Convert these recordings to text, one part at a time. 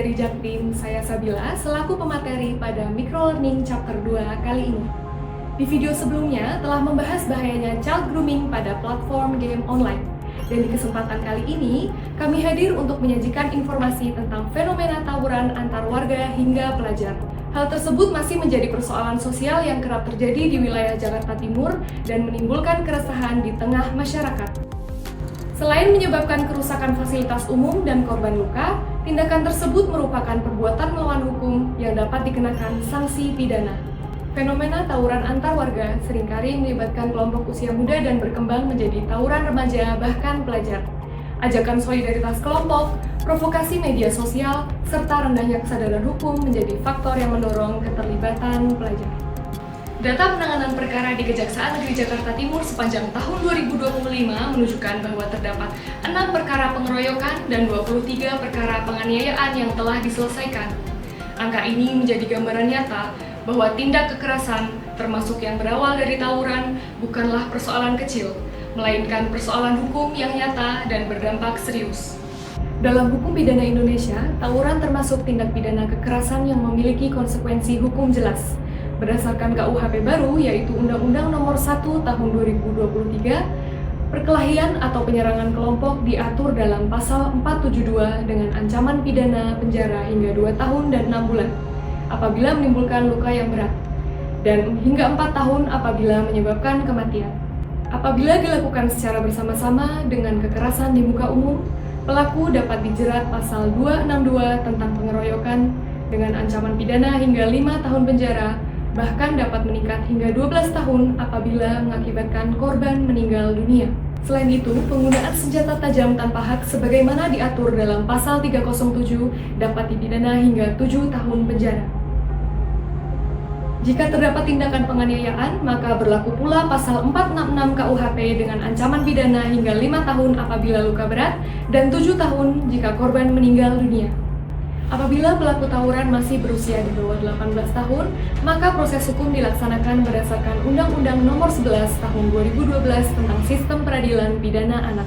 dari Jaktim, saya Sabila, selaku pemateri pada Microlearning Chapter 2 kali ini. Di video sebelumnya telah membahas bahayanya child grooming pada platform game online. Dan di kesempatan kali ini, kami hadir untuk menyajikan informasi tentang fenomena tawuran antar warga hingga pelajar. Hal tersebut masih menjadi persoalan sosial yang kerap terjadi di wilayah Jakarta Timur dan menimbulkan keresahan di tengah masyarakat. Selain menyebabkan kerusakan fasilitas umum dan korban luka, tindakan tersebut merupakan perbuatan melawan hukum yang dapat dikenakan sanksi pidana. Fenomena tawuran antar warga seringkali melibatkan kelompok usia muda dan berkembang menjadi tawuran remaja bahkan pelajar. Ajakan solidaritas kelompok, provokasi media sosial, serta rendahnya kesadaran hukum menjadi faktor yang mendorong keterlibatan pelajar. Data penanganan perkara di Kejaksaan Negeri Jakarta Timur sepanjang tahun 2025 menunjukkan bahwa terdapat 6 perkara pengeroyokan dan 23 perkara penganiayaan yang telah diselesaikan. Angka ini menjadi gambaran nyata bahwa tindak kekerasan, termasuk yang berawal dari tawuran, bukanlah persoalan kecil, melainkan persoalan hukum yang nyata dan berdampak serius. Dalam hukum pidana Indonesia, tawuran termasuk tindak pidana kekerasan yang memiliki konsekuensi hukum jelas. Berdasarkan KUHP baru, yaitu Undang-Undang Nomor 1 Tahun 2023, perkelahian atau penyerangan kelompok diatur dalam Pasal 472 dengan ancaman pidana penjara hingga 2 tahun dan 6 bulan apabila menimbulkan luka yang berat, dan hingga 4 tahun apabila menyebabkan kematian. Apabila dilakukan secara bersama-sama dengan kekerasan di muka umum, pelaku dapat dijerat Pasal 262 tentang pengeroyokan dengan ancaman pidana hingga 5 tahun penjara, bahkan dapat meningkat hingga 12 tahun apabila mengakibatkan korban meninggal dunia. Selain itu, penggunaan senjata tajam tanpa hak sebagaimana diatur dalam Pasal 307 dapat dipidana hingga 7 tahun penjara. Jika terdapat tindakan penganiayaan, maka berlaku pula Pasal 466 KUHP dengan ancaman pidana hingga 5 tahun apabila luka berat dan 7 tahun jika korban meninggal dunia. Apabila pelaku tawuran masih berusia di bawah 18 tahun, maka proses hukum dilaksanakan berdasarkan Undang-Undang Nomor 11 Tahun 2012 tentang Sistem Peradilan Pidana Anak.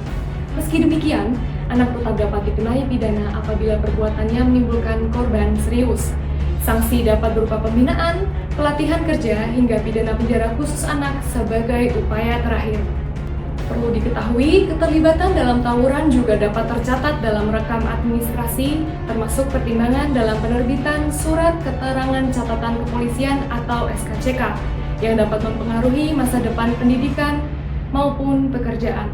Meski demikian, anak tetap dapat dikenai pidana apabila perbuatannya menimbulkan korban serius. Sanksi dapat berupa pembinaan, pelatihan kerja, hingga pidana penjara khusus anak sebagai upaya terakhir. Perlu diketahui, keterlibatan dalam tawuran juga dapat tercatat dalam rekam administrasi, termasuk pertimbangan dalam penerbitan Surat Keterangan Catatan Kepolisian atau SKCK, yang dapat mempengaruhi masa depan pendidikan maupun pekerjaan.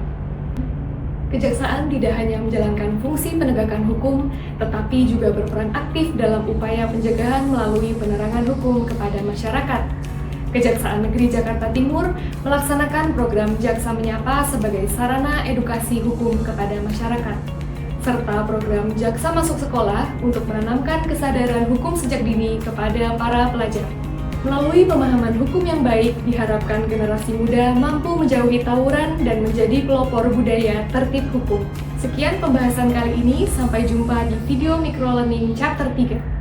Kejaksaan tidak hanya menjalankan fungsi penegakan hukum, tetapi juga berperan aktif dalam upaya pencegahan melalui penerangan hukum kepada masyarakat. Kejaksaan Negeri Jakarta Timur melaksanakan program Jaksa Menyapa sebagai sarana edukasi hukum kepada masyarakat, serta program Jaksa Masuk Sekolah untuk menanamkan kesadaran hukum sejak dini kepada para pelajar. Melalui pemahaman hukum yang baik, diharapkan generasi muda mampu menjauhi tawuran dan menjadi pelopor budaya tertib hukum. Sekian pembahasan kali ini, sampai jumpa di video Microlearning Chapter 3.